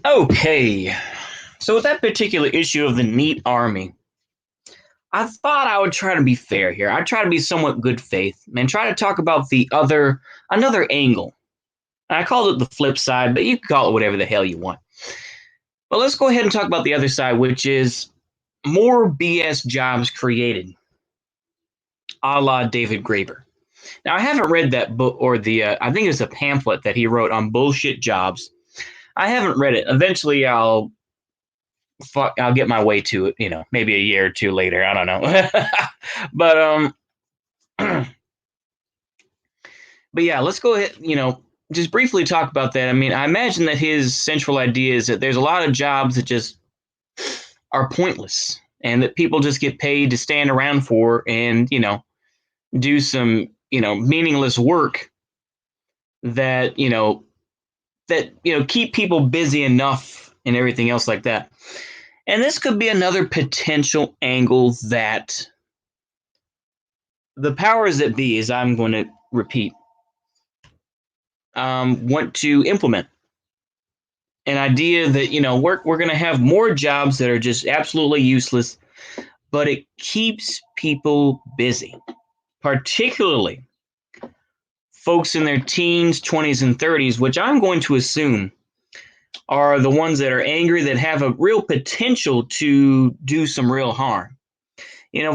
Okay, so with that particular issue of the neat army, I thought I would try to be fair here. I'd try to be somewhat good faith and try to talk about another angle. I called it the flip side, but you can call it whatever the hell you want. But let's go ahead and talk about the other side, which is more BS jobs created, a la David Graeber. Now, I haven't read that book or I think it's a pamphlet that he wrote on bullshit jobs. I haven't read it. Eventually, I'll get my way to it, maybe a year or two later. I don't know. but but yeah, let's go ahead, just briefly talk about that. I mean, I imagine that his central idea is that there's a lot of jobs that just are pointless and that people just get paid to stand around for and, do some, meaningless work that, keep people busy enough and everything else like that. And this could be another potential angle that the powers that be, as I'm going to repeat, want to implement an idea that we're going to have more jobs that are just absolutely useless, but it keeps people busy, particularly folks in their teens, 20s, and 30s, which I'm going to assume are the ones that are angry that have a real potential to do some real harm.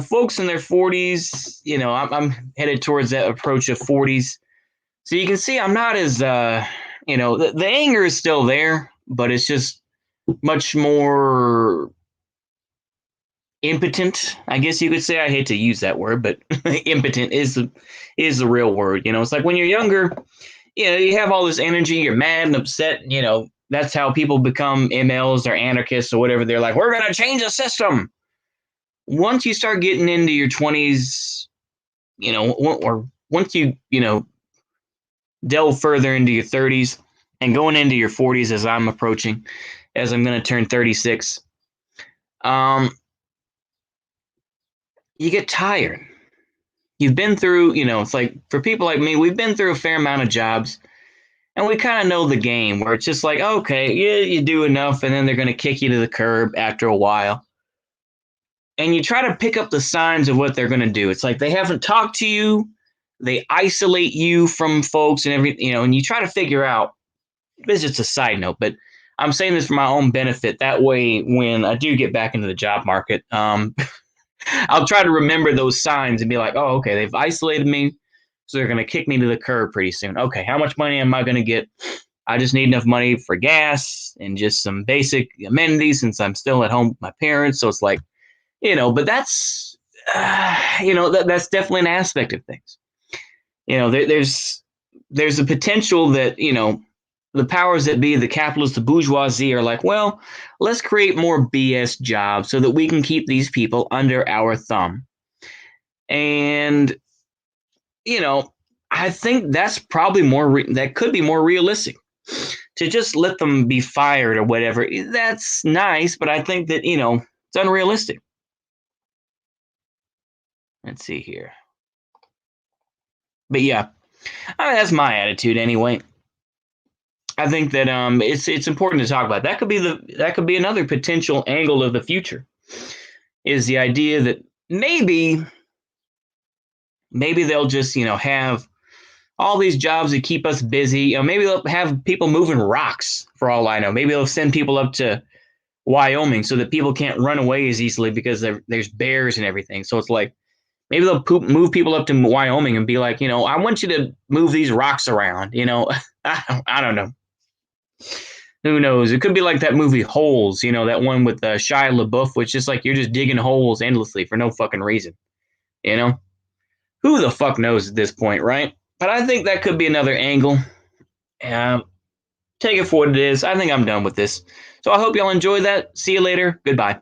Folks in their 40s, I'm headed towards that approach of 40s. So you can see I'm not as, the anger is still there, but it's just much more impotent, I guess you could say. I hate to use that word, but impotent is the real word. It's like when you're younger, you have all this energy, you're mad and upset, that's how people become MLs or anarchists or whatever. They're like, we're going to change the system. Once you start getting into your 20s, or once you, delve further into your 30s and going into your 40s as I'm approaching, as I'm going to turn 36, you get tired. You've been through, it's like for people like me, we've been through a fair amount of jobs and we kind of know the game where it's just like, okay, yeah, you do enough and then they're going to kick you to the curb after a while. And you try to pick up the signs of what they're going to do. It's like they haven't talked to you, they isolate you from folks and everything, and you try to figure out. This is just a side note, but I'm saying this for my own benefit. That way, when I do get back into the job market, I'll try to remember those signs and be like, oh, okay, they've isolated me, so they're going to kick me to the curb pretty soon. Okay, how much money am I going to get? I just need enough money for gas and just some basic amenities since I'm still at home with my parents. So it's like, but that's, that's definitely an aspect of things. There's a potential that, the powers that be, the capitalists, the bourgeoisie are like, well, let's create more BS jobs so that we can keep these people under our thumb. And, I think that's probably that could be more realistic to just let them be fired or whatever. That's nice, but I think that, it's unrealistic. Let's see here. But yeah, that's my attitude anyway. I think that it's important to talk about. That could be another potential angle of the future. Is the idea that maybe they'll just have all these jobs that keep us busy. Maybe they'll have people moving rocks for all I know. Maybe they'll send people up to Wyoming so that people can't run away as easily because there's bears and everything. So it's like maybe they'll move people up to Wyoming and be like, I want you to move these rocks around. I don't know. Who knows? It could be like that movie Holes, that one with Shia LaBeouf, which is like you're just digging holes endlessly for no fucking reason. You know? Who the fuck knows at this point, right? But I think that could be another angle. Take it for what it is. I think I'm done with this. So I hope y'all enjoy that. See you later. Goodbye.